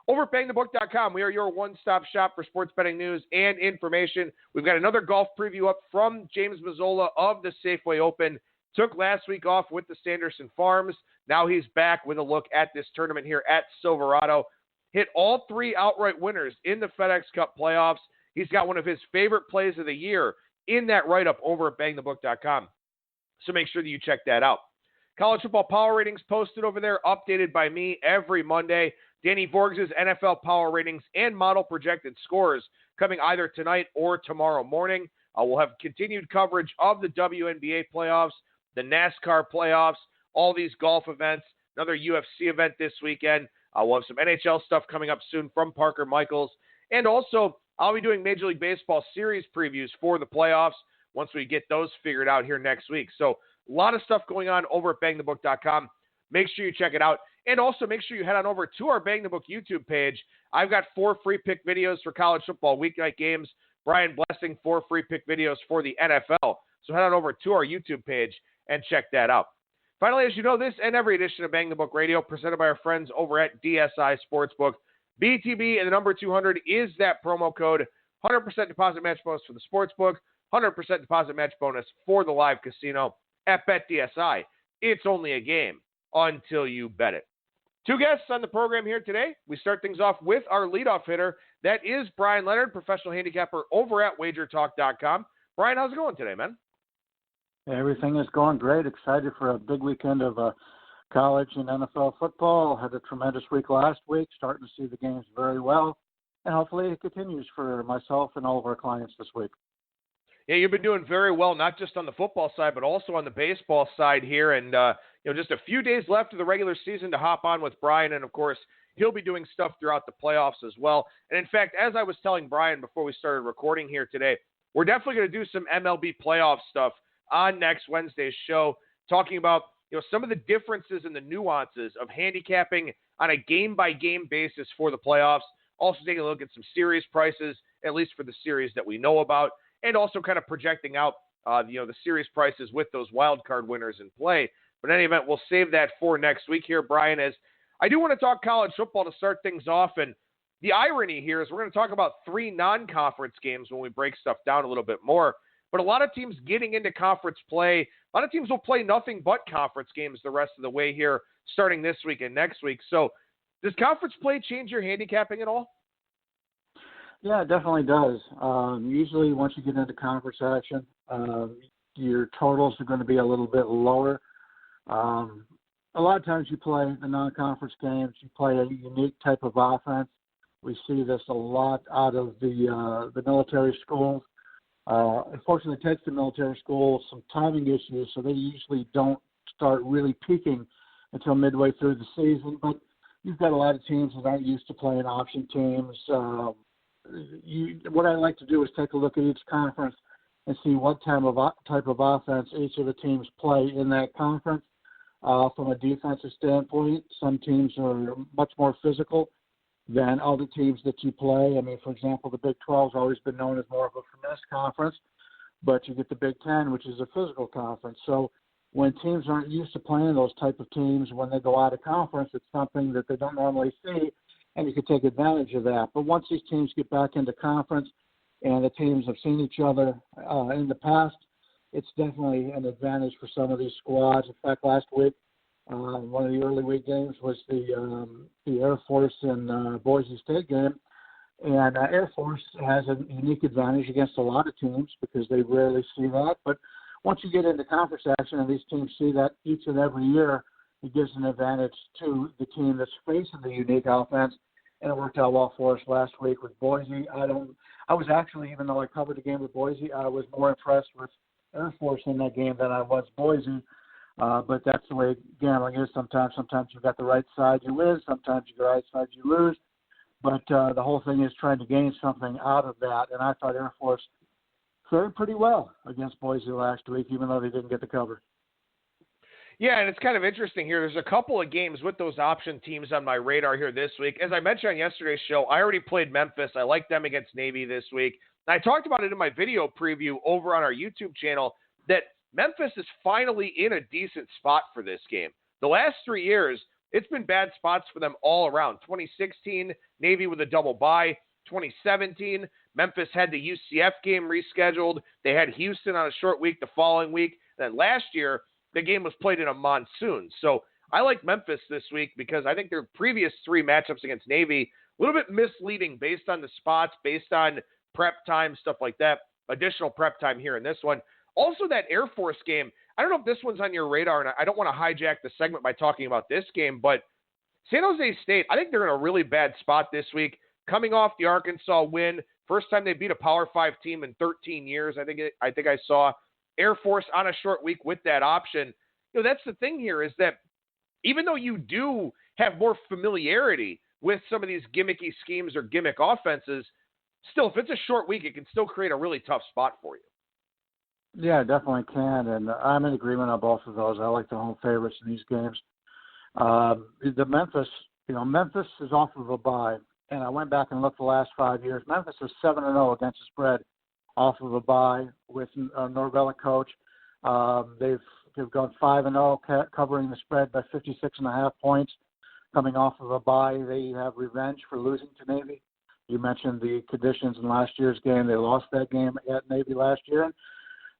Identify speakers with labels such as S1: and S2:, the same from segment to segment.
S1: Over at BangTheBook.com, we are your one-stop shop for sports betting news and information. We've got another golf preview up from James Mazzola of the Safeway Open. Took last week off with the Sanderson Farms. Now he's back with a look at this tournament here at Silverado. Hit all 3 outright winners in the FedEx Cup playoffs. He's got one of his favorite plays of the year in that write-up over at BangTheBook.com. So make sure that you check that out. College football power ratings posted over there, updated by me every Monday. Danny Vorgs' NFL power ratings and model projected scores coming either tonight or tomorrow morning. We'll have continued coverage of the WNBA playoffs, the NASCAR playoffs, all these golf events, another UFC event this weekend. We'll have some NHL stuff coming up soon from Parker Michaels. And also, I'll be doing Major League Baseball series previews for the playoffs once we get those figured out here next week. So a lot of stuff going on over at BangTheBook.com. Make sure you check it out. And also make sure you head on over to our Bang the Book YouTube page. I've got 4 free pick videos for college football weeknight games. Brian Blessing, 4 free pick videos for the NFL. So head on over to our YouTube page and check that out. Finally, as you know, this and every edition of Bang the Book Radio presented by our friends over at DSI Sportsbook. BTB and the number 200 is that promo code. 100% deposit match bonus for the Sportsbook. 100% deposit match bonus for the live casino at BetDSI. It's only a game until you bet it. 2 guests on the program here today. We start things off with our leadoff hitter. That is Bryan Leonard, professional handicapper over at WagerTalk.com. Brian, how's it going today, man?
S2: Everything is going great. Excited for a big weekend of college and NFL football. Had a tremendous week last week. Starting to see the games very well. And hopefully it continues for myself and all of our clients this week.
S1: Yeah, you've been doing very well, not just on the football side, but also on the baseball side here. And, just a few days left of the regular season to hop on with Brian. And, of course, he'll be doing stuff throughout the playoffs as well. And, in fact, as I was telling Brian before we started recording here today, we're definitely going to do some MLB playoff stuff on next Wednesday's show, talking about, some of the differences and the nuances of handicapping on a game-by-game basis for the playoffs. Also taking a look at some series prices, at least for the series that we know about, and also kind of projecting out, the series prices with those wild card winners in play. But in any event, we'll save that for next week here, Brian, as I do want to talk college football to start things off. And the irony here is we're going to talk about 3 non-conference games when we break stuff down a little bit more. But a lot of teams getting into conference play, a lot of teams will play nothing but conference games the rest of the way here, starting this week and next week. So does conference play change your handicapping at all?
S2: Yeah, it definitely does. Usually once you get into conference action, your totals are going to be a little bit lower. A lot of times you play the non-conference games, you play a unique type of offense. We see this a lot out of the military schools. Unfortunately, it takes the military schools some timing issues, so they usually don't start really peaking until midway through the season. But you've got a lot of teams that aren't used to playing option teams. What I like to do is take a look at each conference and see what type of offense each of the teams play in that conference. From a defensive standpoint, some teams are much more physical than other teams that you play. I mean, for example, the Big 12 has always been known as more of a finesse conference, but you get the Big 10, which is a physical conference. So when teams aren't used to playing those type of teams, when they go out of conference, it's something that they don't normally see, and you can take advantage of that. But once these teams get back into conference and the teams have seen each other in the past, it's definitely an advantage for some of these squads. In fact, last week, one of the early week games was the Air Force and Boise State game. And Air Force has a unique advantage against a lot of teams because they rarely see that. But once you get into conference action and these teams see that each and every year, it gives an advantage to the team that's facing the unique offense. And it worked out well for us last week with Boise. I was actually, even though I covered the game with Boise, I was more impressed with Air Force in that game than I was Boise. But that's the way gambling is sometimes. Sometimes you've got the right side, you win. Sometimes you've got the right side, you lose. But the whole thing is trying to gain something out of that. And I thought Air Force fared pretty well against Boise last week, even though they didn't get the cover.
S1: Yeah, and it's kind of interesting here. There's a couple of games with those option teams on my radar here this week. As I mentioned on yesterday's show, I already played Memphis. I like them against Navy this week. And I talked about it in my video preview over on our YouTube channel that Memphis is finally in a decent spot for this game. The last 3 years, it's been bad spots for them all around. 2016, Navy with a double bye. 2017, Memphis had the UCF game rescheduled. They had Houston on a short week the following week. Then last year, the game was played in a monsoon. So I like Memphis this week because I think their previous 3 matchups against Navy, a little bit misleading based on the spots, based on prep time, stuff like that. Additional prep time here in this one. Also, that Air Force game, I don't know if this one's on your radar, and I don't want to hijack the segment by talking about this game, but San Jose State, I think they're in a really bad spot this week. Coming off the Arkansas win, first time they beat a Power 5 team in 13 years, I think I saw. Air Force on a short week with that option. That's the thing here is that even though you do have more familiarity with some of these gimmicky schemes or gimmick offenses, still, if it's a short week, it can still create a really tough spot for you.
S2: Yeah, definitely can, and I'm in agreement on both of those. I like the home favorites in these games. The Memphis is off of a bye, and I went back and looked the last 5 years. Memphis is 7-0 against the spread off of a bye with Norvell coach. They've gone 5-0 covering the spread by 56.5 points. Coming off of a bye, they have revenge for losing to Navy. You mentioned the conditions in last year's game. They lost that game at Navy last year. And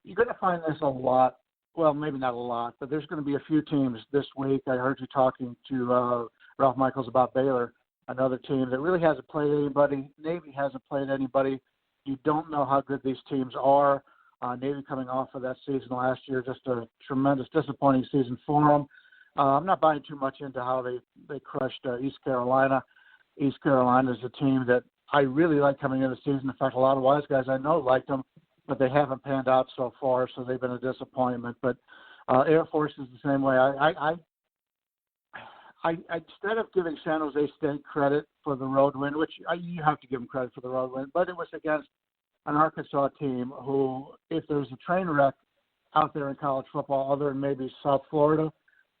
S2: you're going to find this a lot. Well, maybe not a lot, but there's going to be a few teams this week. I heard you talking to Ralph Michaels about Baylor, another team that really hasn't played anybody. Navy hasn't played anybody. You don't know how good these teams are. Navy coming off of that season last year, just a tremendous disappointing season for them. I'm not buying too much into how they crushed East Carolina. East Carolina is a team that I really like coming into the season. In fact, a lot of wise guys I know liked them, but they haven't panned out so far, so they've been a disappointment. But Air Force is the same way. I instead of giving San Jose State credit for the road win, which you have to give them credit for the road win, but it was against an Arkansas team who, if there's a train wreck out there in college football other than maybe South Florida,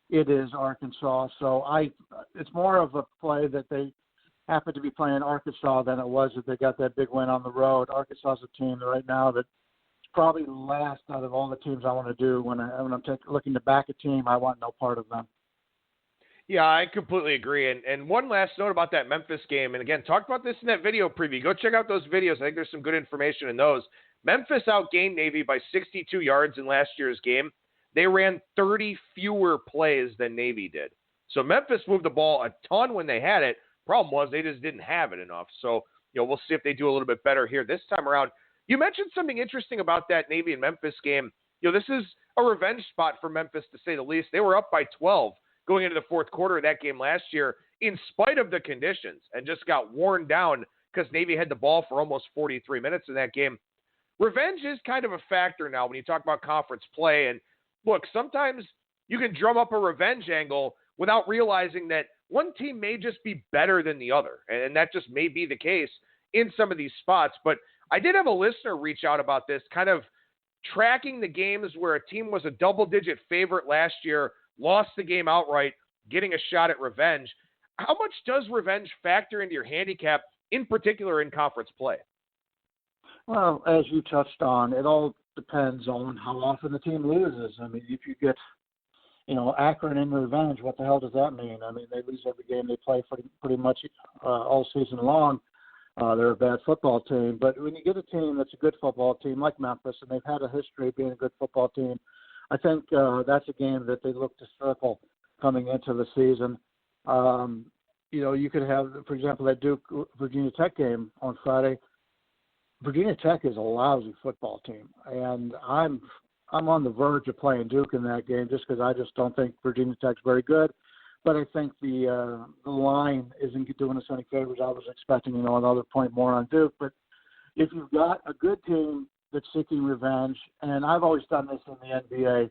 S2: it is Arkansas. So it's more of a play that they happen to be playing Arkansas than it was that they got that big win on the road. Arkansas is a team right now that's probably last out of all the teams I want to do. When I'm looking to back a team, I want no part of them.
S1: Yeah, I completely agree. And one last note about that Memphis game, and again, talked about this in that video preview. Go check out those videos. I think there's some good information in those. Memphis outgained Navy by 62 yards in last year's game. They ran 30 fewer plays than Navy did. So Memphis moved the ball a ton when they had it. Problem was they just didn't have it enough. So, we'll see if they do a little bit better here this time around. You mentioned something interesting about that Navy and Memphis game. This is a revenge spot for Memphis, to say the least. They were up by 12 going into the fourth quarter of that game last year in spite of the conditions and just got worn down because Navy had the ball for almost 43 minutes in that game. Revenge is kind of a factor now when you talk about conference play. And look, sometimes you can drum up a revenge angle without realizing that one team may just be better than the other. And that just may be the case in some of these spots. But I did have a listener reach out about this, kind of tracking the games where a team was a double-digit favorite last year, lost the game outright, getting a shot at revenge. How much does revenge factor into your handicap, in particular in conference play?
S2: Well, as you touched on, it all depends on how often the team loses. I mean, if you get, Akron in revenge, what the hell does that mean? I mean, they lose every game they play pretty much all season long. They're a bad football team. But when you get a team that's a good football team like Memphis, and they've had a history of being a good football team, I think that's a game that they look to circle coming into the season. You could have, for example, that Duke-Virginia Tech game on Friday. Virginia Tech is a lousy football team, and I'm on the verge of playing Duke in that game just because I just don't think Virginia Tech's very good. But I think the line isn't doing us any favors. I was expecting, another point more on Duke. But if you've got a good team that's seeking revenge, and I've always done this in the NBA,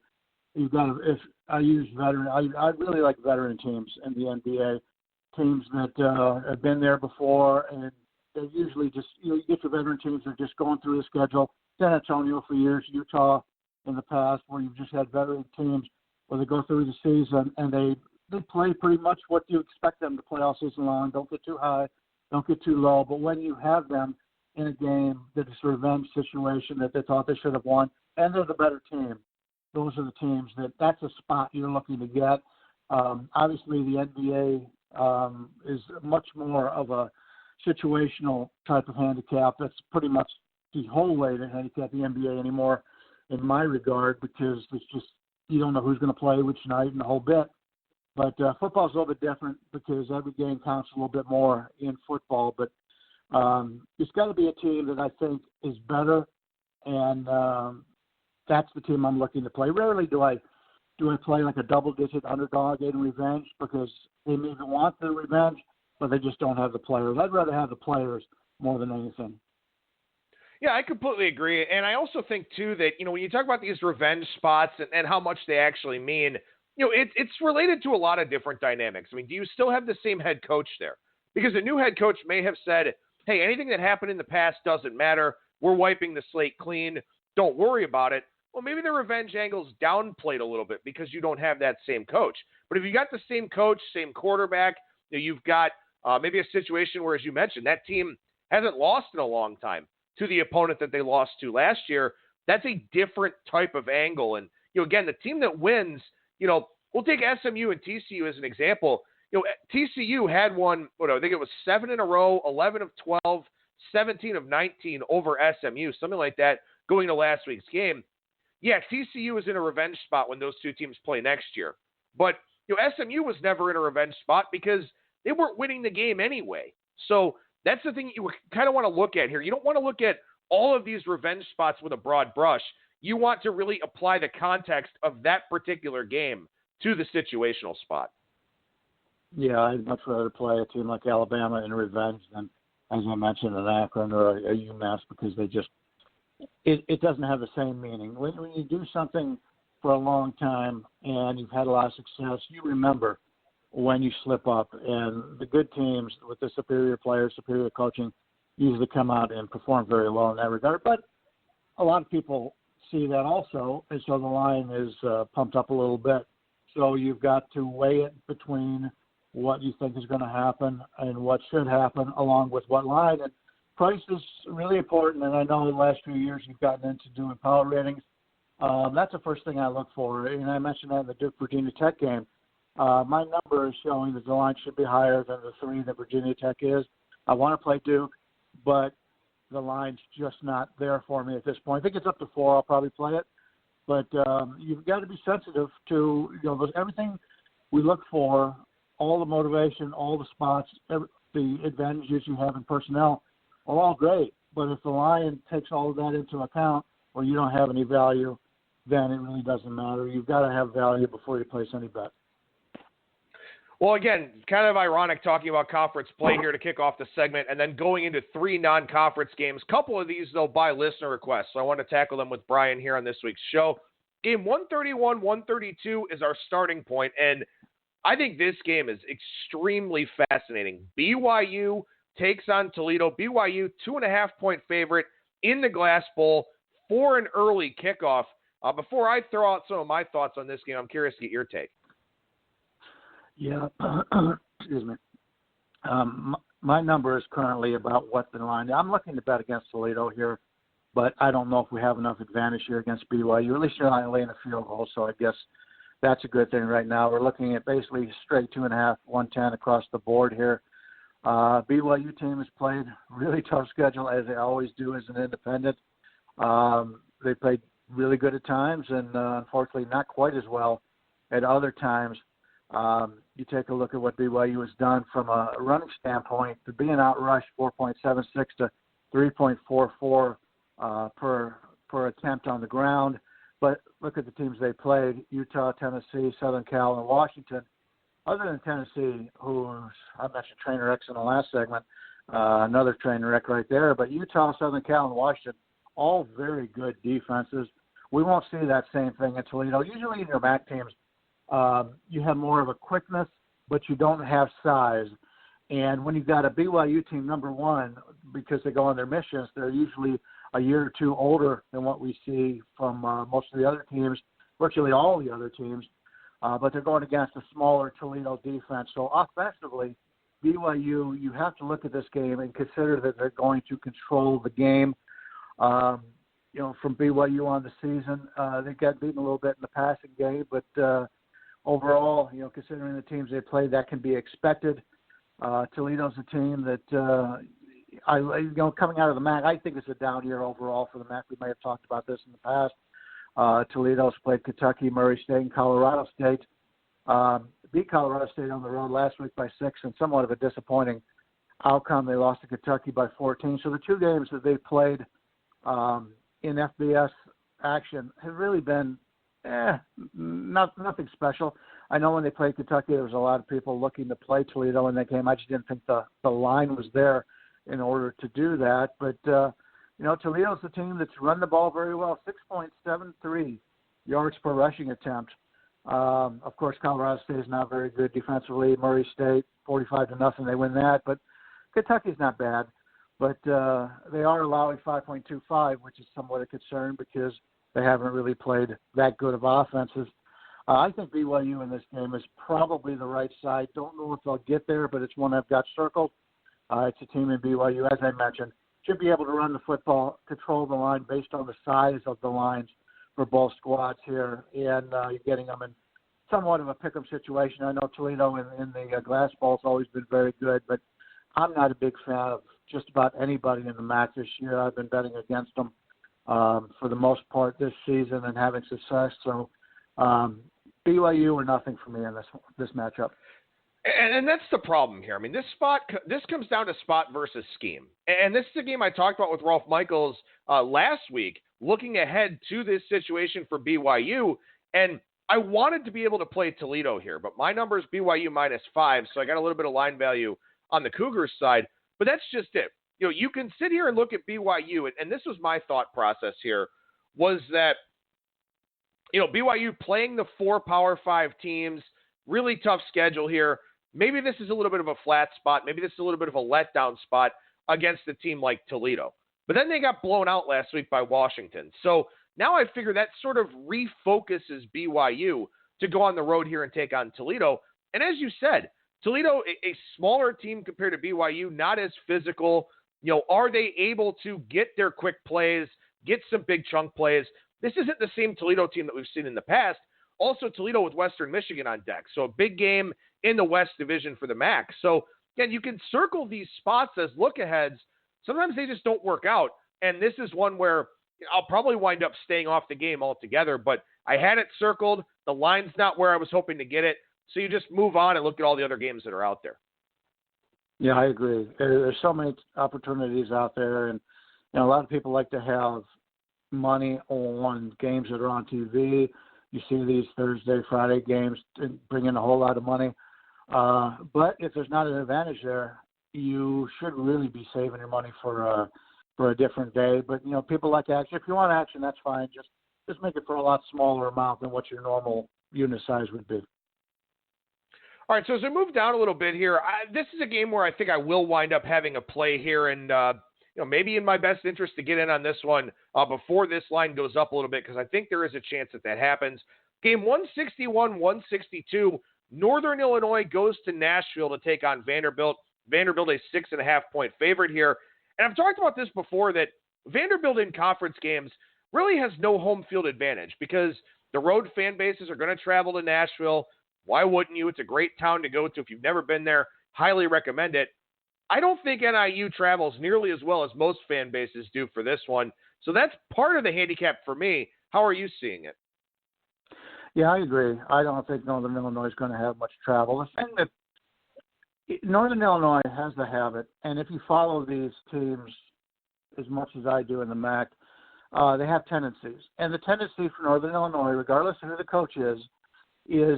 S2: you've got to, if I use veteran, I really like veteran teams in the NBA, teams that have been there before, and they usually just, you get your veteran teams that are just going through the schedule. San Antonio for years, Utah in the past, where you've just had veteran teams where they go through the season and they play pretty much what you expect them to play all season long. Don't get too high, don't get too low. But when you have them in a game that is a revenge situation that they thought they should have won, and they're the better team, those are the teams that's a spot you're looking to get. Obviously, the NBA is much more of a situational type of handicap. That's pretty much the whole way to handicap the NBA anymore, in my regard, because it's just you don't know who's going to play which night and the whole bit. But football's a little bit different because every game counts a little bit more in football. But it's got to be a team that I think is better, and that's the team I'm looking to play. Rarely do I play like a double-digit underdog in revenge because they maybe want the revenge, but they just don't have the players. I'd rather have the players more than anything.
S1: Yeah, I completely agree. And I also think, too, that, when you talk about these revenge spots and how much they actually mean, it's related to a lot of different dynamics. I mean, do you still have the same head coach there? Because a new head coach may have said, hey, anything that happened in the past doesn't matter. We're wiping the slate clean. Don't worry about it. Well, maybe the revenge angle's downplayed a little bit because you don't have that same coach. But if you got the same coach, same quarterback, you've got maybe a situation where, as you mentioned, that team hasn't lost in a long time to the opponent that they lost to last year. That's a different type of angle. And, again, the team that wins, we'll take SMU and TCU as an example. TCU had won, I think it was 7 in a row, 11 of 12, 17 of 19 over SMU, something like that, going to last week's game. Yeah, TCU is in a revenge spot when those two teams play next year. But, SMU was never in a revenge spot because they weren't winning the game anyway. So that's the thing you kind of want to look at here. You don't want to look at all of these revenge spots with a broad brush. You want to really apply the context of that particular game to the situational spot.
S2: Yeah, I'd much rather play a team like Alabama in revenge than, as I mentioned, an Akron or a UMass because they just it doesn't have the same meaning. When you do something for a long time and you've had a lot of success, you remember when you slip up. And the good teams with the superior players, superior coaching, usually come out and perform very well in that regard. But a lot of people see that also, and so the line is pumped up a little bit. So you've got to weigh it between what you think is going to happen and what should happen, along with what line. And price is really important, and I know in the last few years you've gotten into doing power ratings. That's the first thing I look for, and I mentioned that in the Duke-Virginia Tech game. My number is showing that the line should be higher than the 3 that Virginia Tech is. I want to play Duke, but the line's just not there for me at this point. I think it's up to 4. I'll probably play it. But you've got to be sensitive to everything we look for, all the motivation, all the spots, the advantages you have in personnel are all great. But if the line takes all of that into account or you don't have any value, then it really doesn't matter. You've got to have value before you place any bet.
S1: Well, again, kind of ironic talking about conference play here to kick off the segment and then going into 3 non-conference games. Couple of these, though, by listener request. So I want to tackle them with Bryan here on this week's show. Game 131, 132 is our starting point, and I think this game is extremely fascinating. BYU takes on Toledo. BYU, 2.5-point favorite in the Glass Bowl for an early kickoff. Before I throw out some of my thoughts on this game, I'm curious to get your take.
S2: Yeah, excuse me. My number is currently about what the line is. I'm looking to bet against Toledo here, but I don't know if we have enough advantage here against BYU. At least you're not laying a field goal, so I guess that's a good thing right now. We're looking at basically straight 2.5, 110 across the board here. BYU team has played really tough schedule, as they always do as an independent. They played really good at times and unfortunately not quite as well at other times. You take a look at what BYU has done from a running standpoint, to being outrushed 4.76 to 3.44 per attempt on the ground. But look at the teams they played: Utah, Tennessee, Southern Cal, and Washington. Other than Tennessee, who I mentioned Trainer X in the last segment, another Trainer X right there. But Utah, Southern Cal, and Washington, all very good defenses. We won't see that same thing in Toledo. Usually in your MAC teams, you have more of a quickness, but you don't have size. And when you've got a BYU team, number one, because they go on their missions, they're usually a year or two older than what we see from most of the other teams, virtually all the other teams. But they're going against a smaller Toledo defense. So offensively, BYU, you have to look at this game and consider that they're going to control the game. From BYU on the season, they got beaten a little bit in the passing game, but overall, considering the teams they played, that can be expected. Toledo's a team that, coming out of the MAC, I think it's a down year overall for the MAC. We may have talked about this in the past. Toledo's played Kentucky, Murray State, and Colorado State. Beat Colorado State on the road last week by 6, and somewhat of a disappointing outcome. They lost to Kentucky by 14. So the two games that they played in FBS action have really been nothing special. I know when they played Kentucky, there was a lot of people looking to play Toledo in that game. I just didn't think the line was there in order to do that. But, Toledo's the team that's run the ball very well, 6.73 yards per rushing attempt. Of course, Colorado State is not very good defensively. Murray State, 45-0, they win that. But Kentucky's not bad. But they are allowing 5.25, which is somewhat a concern because they haven't really played that good of offenses. I think BYU in this game is probably the right side. Don't know if they'll get there, but it's one I've got circled. It's a team in BYU, as I mentioned, should be able to run the football, control the line based on the size of the lines for both squads here, and you're getting them in somewhat of a pick-em situation. I know Toledo in the glass ball has always been very good, but I'm not a big fan of just about anybody in the MAC this year. I've been betting against them for the most part this season and having success. So BYU or nothing for me in this matchup.
S1: And that's the problem here. I mean, this comes down to spot versus scheme. And this is a game I talked about with Rolf Michaels last week, looking ahead to this situation for BYU. And I wanted to be able to play Toledo here, but my number is BYU -5, so I got a little bit of line value on the Cougars side. But that's just it. You can sit here and look at BYU, and this was my thought process here, was that, BYU playing the 4 Power 5 teams, really tough schedule here. Maybe this is a little bit of a flat spot. Maybe this is a little bit of a letdown spot against a team like Toledo. But then they got blown out last week by Washington. So now I figure that sort of refocuses BYU to go on the road here and take on Toledo. And as you said, Toledo, a smaller team compared to BYU, not as physical. Are they able to get their quick plays, get some big chunk plays? This isn't the same Toledo team that we've seen in the past. Also, Toledo with Western Michigan on deck. So a big game in the West Division for the MAC. So, again, you can circle these spots as look-aheads. Sometimes they just don't work out. And this is one where I'll probably wind up staying off the game altogether. But I had it circled. The line's not where I was hoping to get it. So you just move on and look at all the other games that are out there.
S2: Yeah, I agree. There's so many opportunities out there. And a lot of people like to have money on games that are on TV. You see these Thursday, Friday games bring in a whole lot of money. But if there's not an advantage there, you should really be saving your money for a different day. But, people like action. If you want action, that's fine. Just make it for a lot smaller amount than what your normal unit size would be.
S1: All right, so as we move down a little bit here, this is a game where I think I will wind up having a play here, and maybe in my best interest to get in on this one before this line goes up a little bit, because I think there is a chance that happens. Game 161-162, Northern Illinois goes to Nashville to take on Vanderbilt. Vanderbilt a 6.5-point favorite here. And I've talked about this before, that Vanderbilt in conference games really has no home field advantage because the road fan bases are going to travel to Nashville. Why wouldn't you? It's a great town to go to. If you've never been there, highly recommend it. I don't think NIU travels nearly as well as most fan bases do for this one. So that's part of the handicap for me. How are you seeing it?
S2: Yeah, I agree. I don't think Northern Illinois is going to have much travel. The thing that Northern Illinois has the habit, and if you follow these teams as much as I do in the MAC, they have tendencies. And the tendency for Northern Illinois, regardless of who the coach is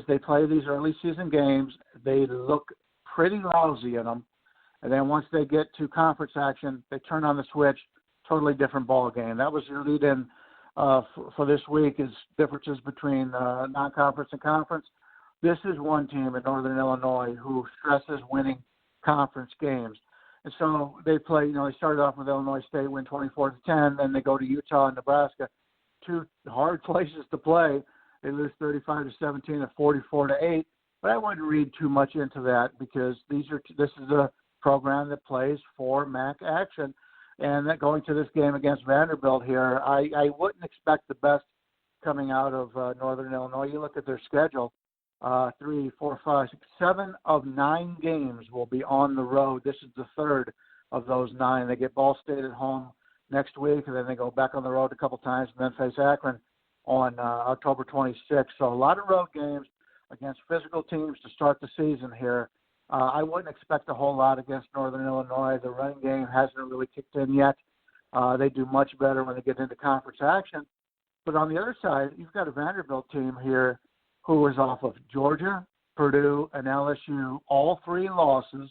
S2: they play these early season games. They look pretty lousy in them. And then once they get to conference action, they turn on the switch, totally different ball game. That was your lead-in for this week, is differences between non-conference and conference. This is one team in Northern Illinois who stresses winning conference games. And so they play, they started off with Illinois State, win 24-10, then they go to Utah and Nebraska, two hard places to play. They lose 35-17 and 44-8. But I wouldn't read too much into that because this is a program that plays for MAC action. And that going to this game against Vanderbilt here, I wouldn't expect the best coming out of Northern Illinois. You look at their schedule, 3, 4, 5, 6, 7 of 9 games will be on the road. This is the third of those 9. They get Ball State at home next week, and then they go back on the road a couple times and then face Akron on October 26th. So a lot of road games against physical teams to start the season here. I wouldn't expect a whole lot against Northern Illinois. The running game hasn't really kicked in yet. They do much better when they get into conference action. But on the other side, you've got a Vanderbilt team here who is off of Georgia, Purdue, and LSU, all 3 losses.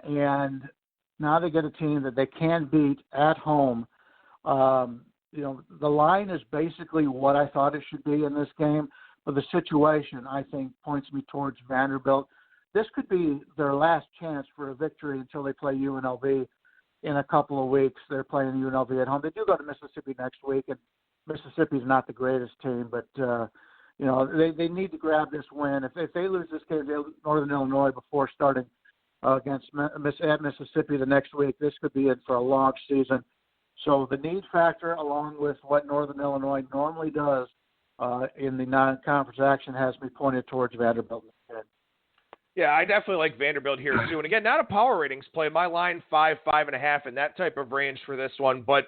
S2: And now they get a team that they can beat at home. The line is basically what I thought it should be in this game. But the situation, I think, points me towards Vanderbilt. This could be their last chance for a victory until they play UNLV in a couple of weeks. They're playing UNLV at home. They do go to Mississippi next week, and Mississippi's not the greatest team, but they need to grab this win. If they lose this game to Northern Illinois before starting against at Mississippi the next week, this could be it for a long season. So the need factor, along with what Northern Illinois normally does in the non-conference action, has me pointed towards Vanderbilt.
S1: Yeah, I definitely like Vanderbilt here too. And again, not a power ratings play. My line 5, 5.5, and that type of range for this one. But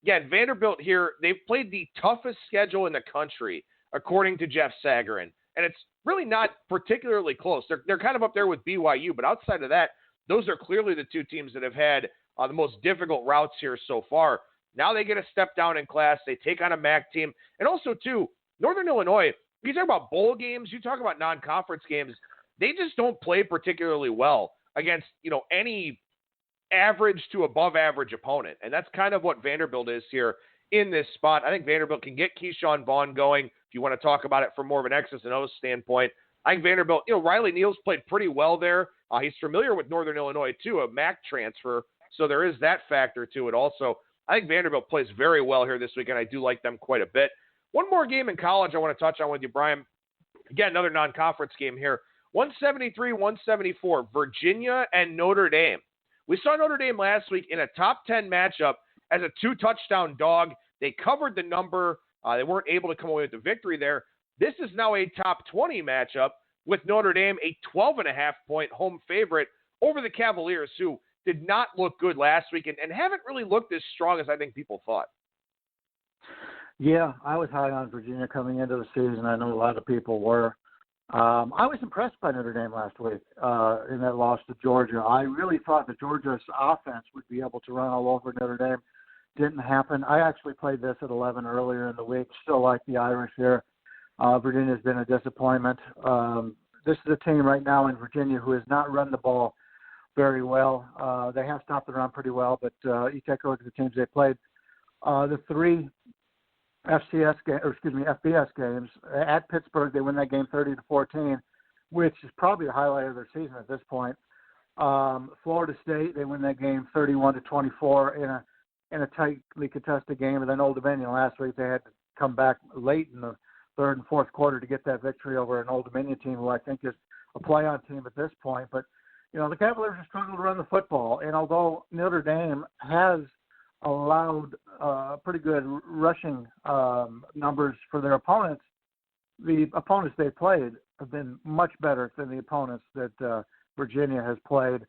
S1: again, Vanderbilt here, they've played the toughest schedule in the country, according to Jeff Sagarin. And it's really not particularly close. They're kind of up there with BYU, but outside of that, those are clearly the 2 teams that have had the most difficult routes here so far. Now they get a step down in class. They take on a MAC team. And also, too, Northern Illinois, you talk about bowl games, you talk about non-conference games, they just don't play particularly well against, any average to above average opponent. And that's kind of what Vanderbilt is here in this spot. I think Vanderbilt can get Keyshawn Vaughn going. If you want to talk about it from more of an X's and O's standpoint, I think Vanderbilt, Riley Neal's played pretty well there. He's familiar with Northern Illinois too, a MAC transfer. So there is that factor to it also. I think Vanderbilt plays very well here this week, and I do like them quite a bit. One more game in college I want to touch on with you, Brian. Again, another non-conference game here. 173-174, Virginia and Notre Dame. We saw Notre Dame last week in a top 10 matchup as a 2-touchdown dog. They covered the number. They weren't able to come away with the victory there. This is now a top 20 matchup with Notre Dame, a 12.5-point home favorite over the Cavaliers, who did not look good last week and haven't really looked as strong as I think people thought.
S2: Yeah, I was high on Virginia coming into the season. I know a lot of people were. I was impressed by Notre Dame last week in that loss to Georgia. I really thought that Georgia's offense would be able to run all over Notre Dame. Didn't happen. I actually played this at 11 earlier in the week. Still like the Irish here. Virginia's been a disappointment. This is a team right now in Virginia who has not run the ball very well. They have stopped the run pretty well, but you take a look at the teams they played. The 3 FBS games at Pittsburgh, they win that game 30-14, which is probably the highlight of their season at this point. Florida State, they win that game 31-24 in a tightly contested game, and then Old Dominion last week, they had to come back late in the third and fourth quarter to get that victory over an Old Dominion team who I think is a playoff team at this point. But the Cavaliers have struggled to run the football, and although Notre Dame has allowed pretty good rushing numbers for their opponents, the opponents they played have been much better than the opponents that Virginia has played.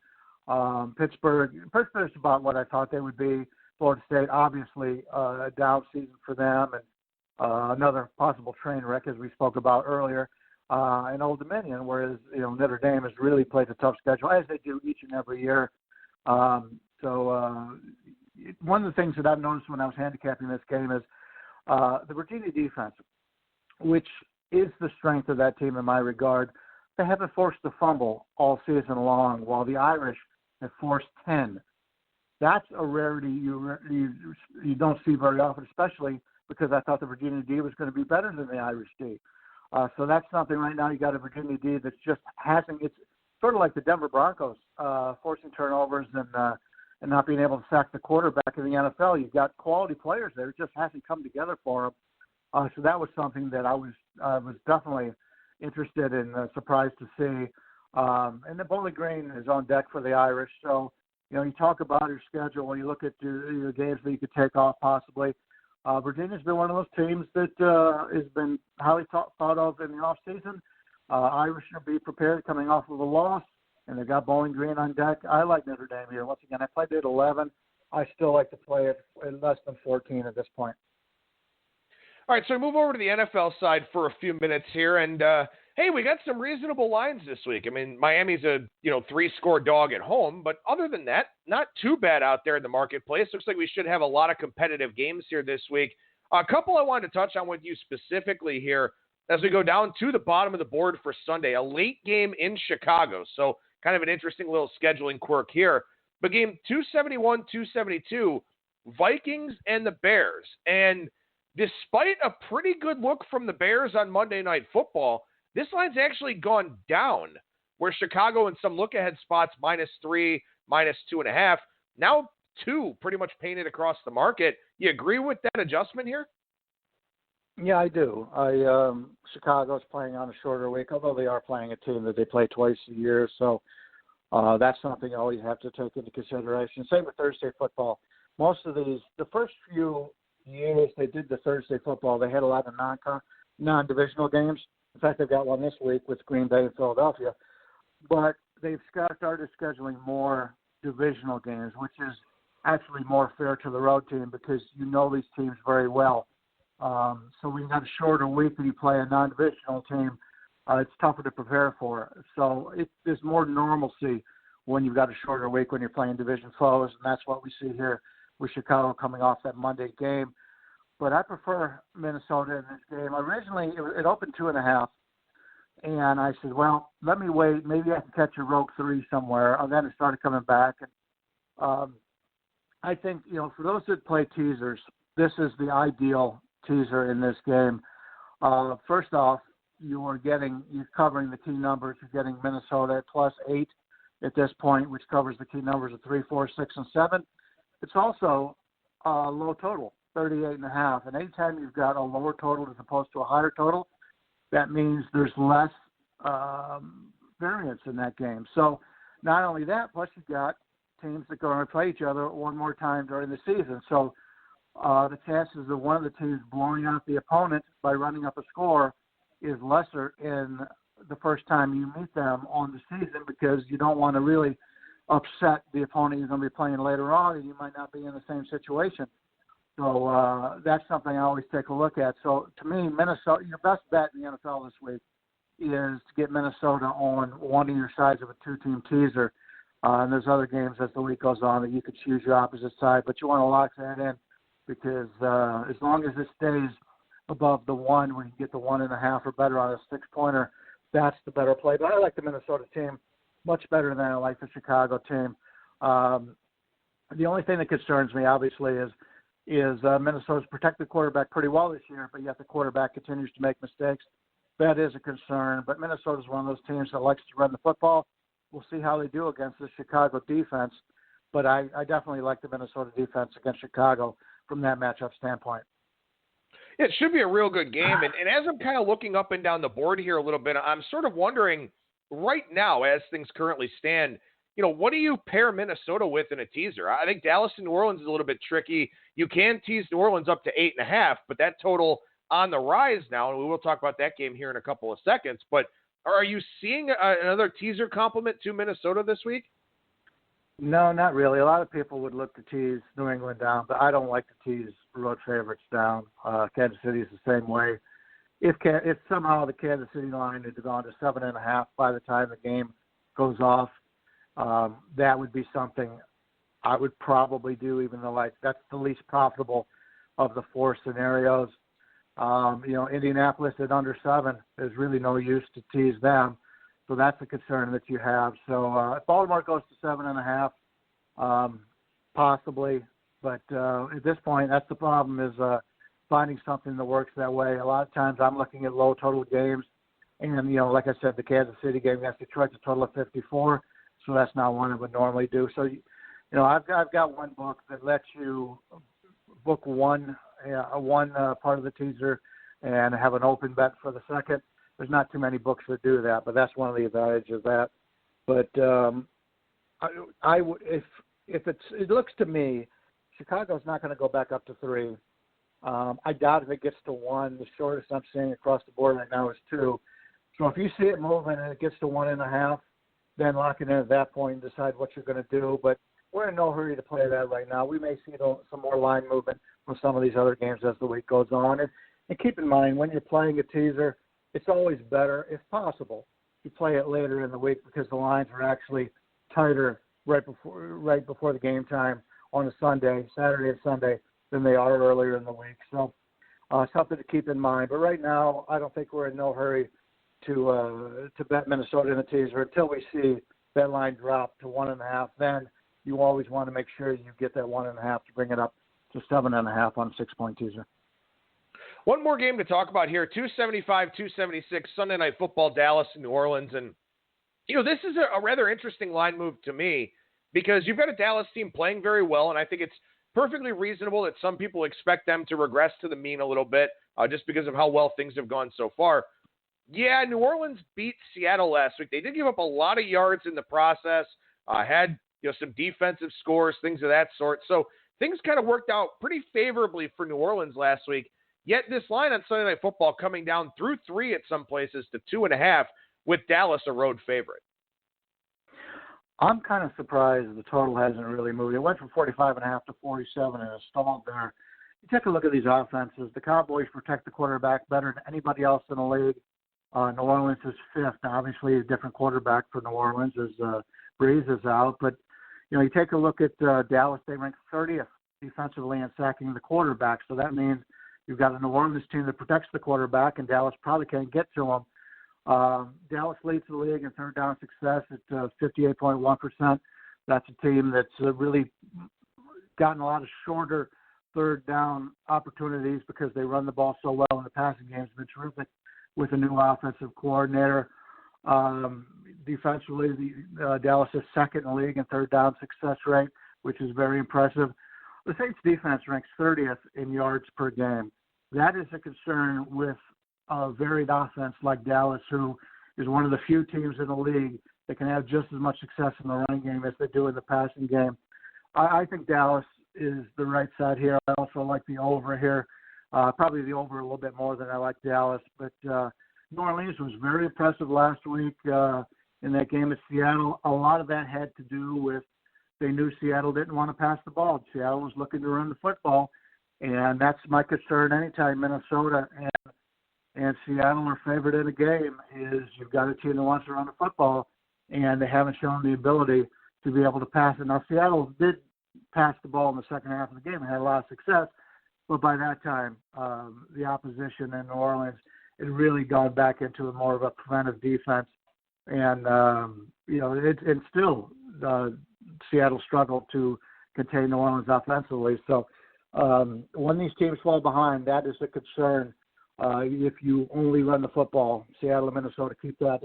S2: Pittsburgh's about what I thought they would be. Florida State, obviously, a down season for them, and another possible train wreck, as we spoke about earlier, in Old Dominion, whereas Notre Dame has really played a tough schedule, as they do each and every year. One of the things that I've noticed when I was handicapping this game is the Virginia defense, which is the strength of that team in my regard. They haven't forced a fumble all season long, while the Irish have forced 10. That's a rarity you don't see very often, especially because I thought the Virginia D was going to be better than the Irish D. So that's something right now. You got a Virginia D that's just hasn't. It's sort of like the Denver Broncos, forcing turnovers and not being able to sack the quarterback in the NFL. You've got quality players there. It just hasn't come together for them. So that was something that I was definitely interested in, surprised to see. And the Bowling Green is on deck for the Irish. So, you talk about your schedule when you look at your games that you could take off possibly. Virginia's been one of those teams that has been highly thought of in the offseason. Irish will be prepared coming off of a loss, and they've got Bowling Green on deck. I like Notre Dame here. Once again, I played it at 11. I still like to play it at less than 14 at this point.
S1: All right, so we move over to the NFL side for a few minutes here, and hey, we got some reasonable lines this week. I mean, Miami's a 3-score dog at home, but other than that, not too bad out there in the marketplace. Looks like we should have a lot of competitive games here this week. A couple I wanted to touch on with you specifically here as we go down to the bottom of the board for Sunday, a late game in Chicago. So kind of an interesting little scheduling quirk here. But game 271, 272, Vikings and the Bears. And despite a pretty good look from the Bears on Monday Night Football, this line's actually gone down, where Chicago in some look-ahead spots -3, -2.5, now 2 pretty much painted across the market. You agree with that adjustment here?
S2: Yeah, I do. Chicago's playing on a shorter week, although they are playing a team that they play twice a year, so that's something you always have to take into consideration. Same with Thursday football. Most of these, the first few years they did the Thursday football, they had a lot of non-divisional games. In fact, they've got one this week with Green Bay and Philadelphia. But they've started scheduling more divisional games, which is actually more fair to the road team because you know these teams very well. So when you got a shorter week and you play a non-divisional team, it's tougher to prepare for. So there's more normalcy when you've got a shorter week when you're playing division foes, and that's what we see here with Chicago coming off that Monday game. But I prefer Minnesota in this game. Originally, it opened 2.5, and I said, well, let me wait. Maybe I can catch a rogue 3 somewhere. And then it started coming back. And I think, for those that play teasers, this is the ideal teaser in this game. First off, you're covering the key numbers. You're getting Minnesota at +8 at this point, which covers the key numbers of 3, 4, 6, and 7. It's also a low total, 38.5. And anytime you've got a lower total as opposed to a higher total, that means there's less variance in that game. So not only that, plus you've got teams that go and play each other one more time during the season. So the chances of one of the teams blowing out the opponent by running up a score is lesser in the first time you meet them on the season because you don't want to really upset the opponent you're going to be playing later on, and you might not be in the same situation. So that's something I always take a look at. So to me, Minnesota, your best bet in the NFL this week is to get Minnesota on one of your sides of a 2-team teaser. And there's other games as the week goes on that you could choose your opposite side, but you want to lock that in because as long as it stays above the 1, when you get the 1.5 or better on a 6-pointer, that's the better play. But I like the Minnesota team much better than I like the Chicago team. The only thing that concerns me, obviously, is Minnesota's protected quarterback pretty well this year, but yet the quarterback continues to make mistakes. That is a concern. But Minnesota's one of those teams that likes to run the football. We'll see how they do against the Chicago defense. But I definitely like the Minnesota defense against Chicago from that matchup standpoint.
S1: It should be a real good game. And as I'm kind of looking up and down the board here a little bit, I'm sort of wondering right now, as things currently stand, what do you pair Minnesota with in a teaser? I think Dallas and New Orleans is a little bit tricky. You can tease New Orleans up to 8.5, but that total on the rise now, and we will talk about that game here in a couple of seconds. But are you seeing another teaser complement to Minnesota this week?
S2: No, not really. A lot of people would look to tease New England down, but I don't like to tease road favorites down. Kansas City is the same way. If somehow the Kansas City line had gone to 7.5 by the time the game goes off, that would be something I would probably do, even though that's the least profitable of the 4 scenarios. Indianapolis at under 7, there's really no use to tease them. So that's a concern that you have. So if Baltimore goes to 7.5, possibly. But at this point, that's the problem is finding something that works that way. A lot of times I'm looking at low total games. And, like I said, the Kansas City game against Detroit's a total of 54. So that's not one I would normally do. So, I've got one book that lets you book one part of the teaser and have an open bet for the second. There's not too many books that do that, but that's one of the advantages of that. But it looks to me, Chicago's not going to go back up to 3. I doubt if it gets to 1. The shortest I'm seeing across the board right now is 2. So if you see it moving and it gets to 1.5, then lock it in at that point and decide what you're going to do. But we're in no hurry to play that right now. We may see some more line movement from some of these other games as the week goes on. And keep in mind, when you're playing a teaser, it's always better, if possible, to play it later in the week because the lines are actually tighter right before the game time on a Sunday, Saturday and Sunday, than they are earlier in the week. So something to keep in mind. But right now, I don't think we're in no hurry to bet Minnesota in the teaser until we see that line drop to 1.5. Then you always want to make sure you get that 1.5 to bring it up to 7.5 on a 6-point teaser.
S1: One more game to talk about here, 275, 276, Sunday Night Football, Dallas and New Orleans. And, this is a rather interesting line move to me because you've got a Dallas team playing very well, and I think it's perfectly reasonable that some people expect them to regress to the mean a little bit just because of how well things have gone so far. Yeah, New Orleans beat Seattle last week. They did give up a lot of yards in the process, had some defensive scores, things of that sort. So things kind of worked out pretty favorably for New Orleans last week. Yet this line on Sunday Night Football coming down through 3 at some places to 2.5 with Dallas a road favorite.
S2: I'm kind of surprised the total hasn't really moved. It went from 45.5 to 47 and it stalled there. You take a look at these offenses. The Cowboys protect the quarterback better than anybody else in the league. New Orleans is 5th. Now, obviously, a different quarterback for New Orleans as Breeze is out. But, you take a look at Dallas. They rank 30th defensively in sacking the quarterback. So that means you've got a New Orleans team that protects the quarterback, and Dallas probably can't get to him. Dallas leads the league in third down success at 58.1%. That's a team that's really gotten a lot of shorter third down opportunities because they run the ball so well in the passing game. It's been terrific with a new offensive coordinator. Defensively, Dallas is 2nd in the league in third down success rate, which is very impressive. The Saints defense ranks 30th in yards per game. That is a concern with a varied offense like Dallas, who is one of the few teams in the league that can have just as much success in the running game as they do in the passing game. I think Dallas is the right side here. I also like the over here, probably the over a little bit more than I like Dallas. But New Orleans was very impressive last week in that game at Seattle. A lot of that had to do with they knew Seattle didn't want to pass the ball. Seattle was looking to run the football, and that's my concern anytime Minnesota and Seattle are favored in a game is you've got a team that wants to run the football, and they haven't shown the ability to be able to pass it. Now, Seattle did pass the ball in the second half of the game and had a lot of success, but by that time, the opposition in New Orleans had really gone back into more of a preventive defense, and it's still Seattle struggled to contain New Orleans offensively. So when these teams fall behind, that is a concern. If you only run the football, Seattle and Minnesota, keep that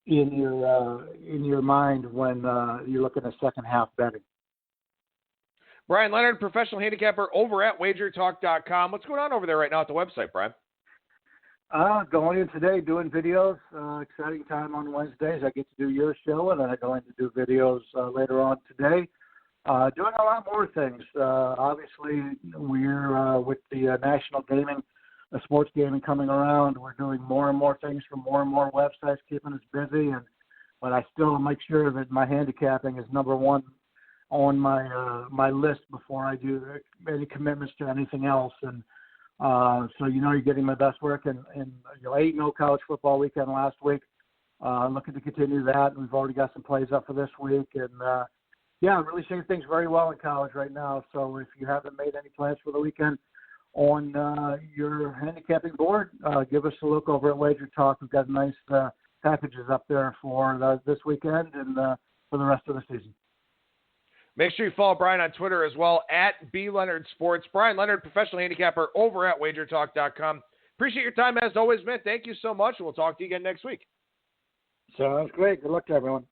S2: in your mind when you're looking at second half betting.
S1: Bryan Leonard, professional handicapper over at WagerTalk.com. What's going on over there right now at the website, Bryan?
S2: Going in today, doing videos. Exciting time on Wednesdays. I get to do your show, and then I'm going to do videos later on today. Doing a lot more things. Obviously, we're with the national gaming, sports gaming coming around. We're doing more and more things for more and more websites, keeping us busy. But I still make sure that my handicapping is number one on my list before I do any commitments to anything else. And so you're getting my best work. And 8-0 college football weekend last week. Looking to continue that. We've already got some plays up for this week. And, really seeing things very well in college right now. So if you haven't made any plans for the weekend on your handicapping board, give us a look over at Wager Talk. We've got nice packages up there for this weekend and for the rest of the season.
S1: Make sure you follow Bryan on Twitter as well, at @BLeonardSports. Bryan Leonard, professional handicapper over at WagerTalk.com. Appreciate your time as always, man. Thank you so much, and we'll talk to you again next week.
S2: Sounds great. Good luck to everyone.